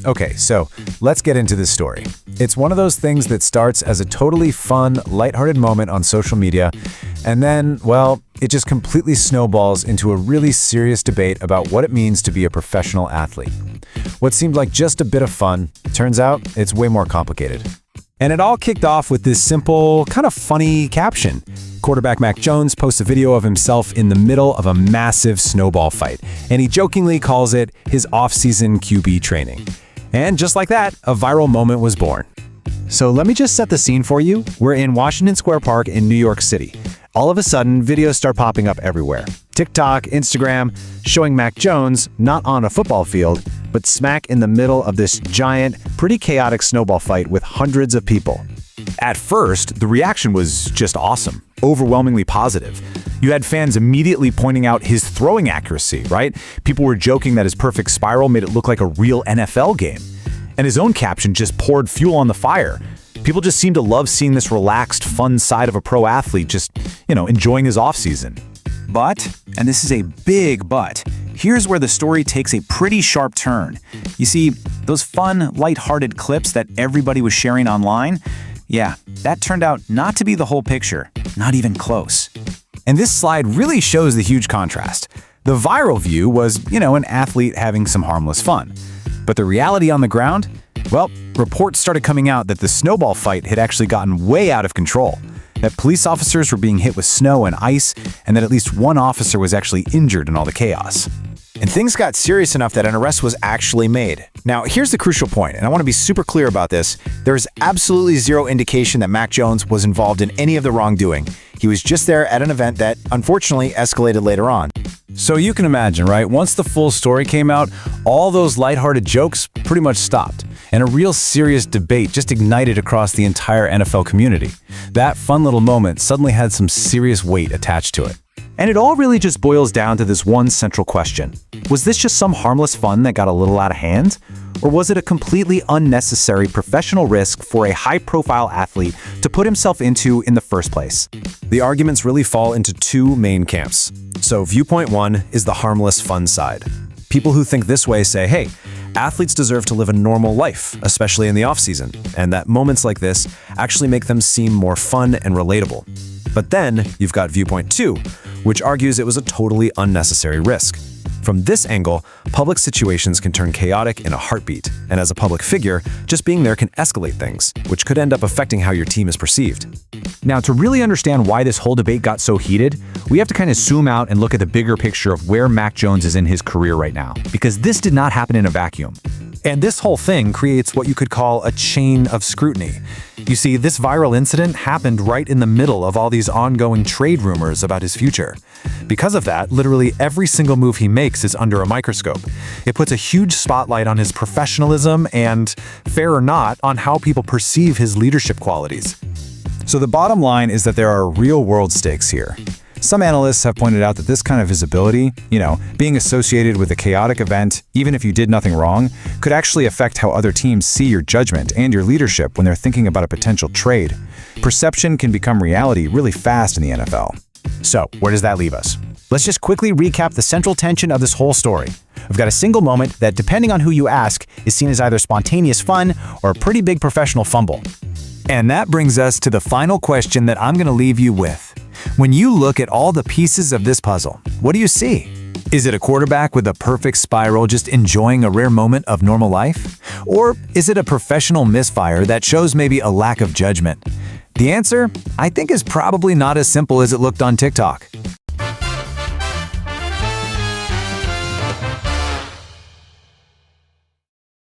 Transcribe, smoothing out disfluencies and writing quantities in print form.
Okay, so let's get into this story. It's one of those things that starts as a totally fun, lighthearted moment on social media, and then, well, it just completely snowballs into a really serious debate about what it means to be a professional athlete. What seemed like just a bit of fun, turns out it's way more complicated. And it all kicked off with this simple, kind of funny caption. Quarterback Mac Jones posts a video of himself in the middle of a massive snowball fight, and he jokingly calls it his off-season QB training. And just like that, a viral moment was born. So let me just set the scene for you. We're in Washington Square Park in New York City. All of a sudden, videos start popping up everywhere. TikTok, Instagram, showing Mac Jones not on a football field, but smack in the middle of this giant, pretty chaotic snowball fight with hundreds of people. At first, the reaction was just awesome, overwhelmingly positive. You had fans immediately pointing out his throwing accuracy, right? People were joking that his perfect spiral made it look like a real NFL game. And his own caption just poured fuel on the fire. People just seemed to love seeing this relaxed, fun side of a pro athlete just, enjoying his offseason. But, and this is a big but, here's where the story takes a pretty sharp turn. You see, those fun, lighthearted clips that everybody was sharing online, yeah, that turned out not to be the whole picture, not even close. And this slide really shows the huge contrast. The viral view was, an athlete having some harmless fun. But the reality on the ground? Well, reports started coming out that the snowball fight had actually gotten way out of control, that police officers were being hit with snow and ice, and that at least one officer was actually injured in all the chaos. And things got serious enough that an arrest was actually made. Now, here's the crucial point, and I want to be super clear about this. There is absolutely zero indication that Mac Jones was involved in any of the wrongdoing. He was just there at an event that, unfortunately, escalated later on. So you can imagine, right? Once the full story came out, all those lighthearted jokes pretty much stopped, and a real serious debate just ignited across the entire NFL community. That fun little moment suddenly had some serious weight attached to it. And it all really just boils down to this one central question. Was this just some harmless fun that got a little out of hand? Or was it a completely unnecessary professional risk for a high-profile athlete to put himself into in the first place? The arguments really fall into two main camps. So viewpoint one is the harmless fun side. People who think this way say, hey, athletes deserve to live a normal life, especially in the off-season, and that moments like this actually make them seem more fun and relatable. But then you've got viewpoint two, which argues it was a totally unnecessary risk. From this angle, public situations can turn chaotic in a heartbeat, and as a public figure, just being there can escalate things, which could end up affecting how your team is perceived. Now, to really understand why this whole debate got so heated, we have to kind of zoom out and look at the bigger picture of where Mac Jones is in his career right now, because this did not happen in a vacuum. And this whole thing creates what you could call a chain of scrutiny. You see, this viral incident happened right in the middle of all these ongoing trade rumors about his future. Because of that, literally every single move he makes is under a microscope. It puts a huge spotlight on his professionalism and, fair or not, on how people perceive his leadership qualities. So the bottom line is that there are real-world stakes here. Some analysts have pointed out that this kind of visibility, being associated with a chaotic event, even if you did nothing wrong, could actually affect how other teams see your judgment and your leadership when they're thinking about a potential trade. Perception can become reality really fast in the NFL. So, where does that leave us? Let's just quickly recap the central tension of this whole story. We've got a single moment that, depending on who you ask, is seen as either spontaneous fun or a pretty big professional fumble. And that brings us to the final question that I'm going to leave you with. When you look at all the pieces of this puzzle, what do you see? Is it a quarterback with a perfect spiral just enjoying a rare moment of normal life? Or is it a professional misfire that shows maybe a lack of judgment? The answer, I think, is probably not as simple as it looked on TikTok.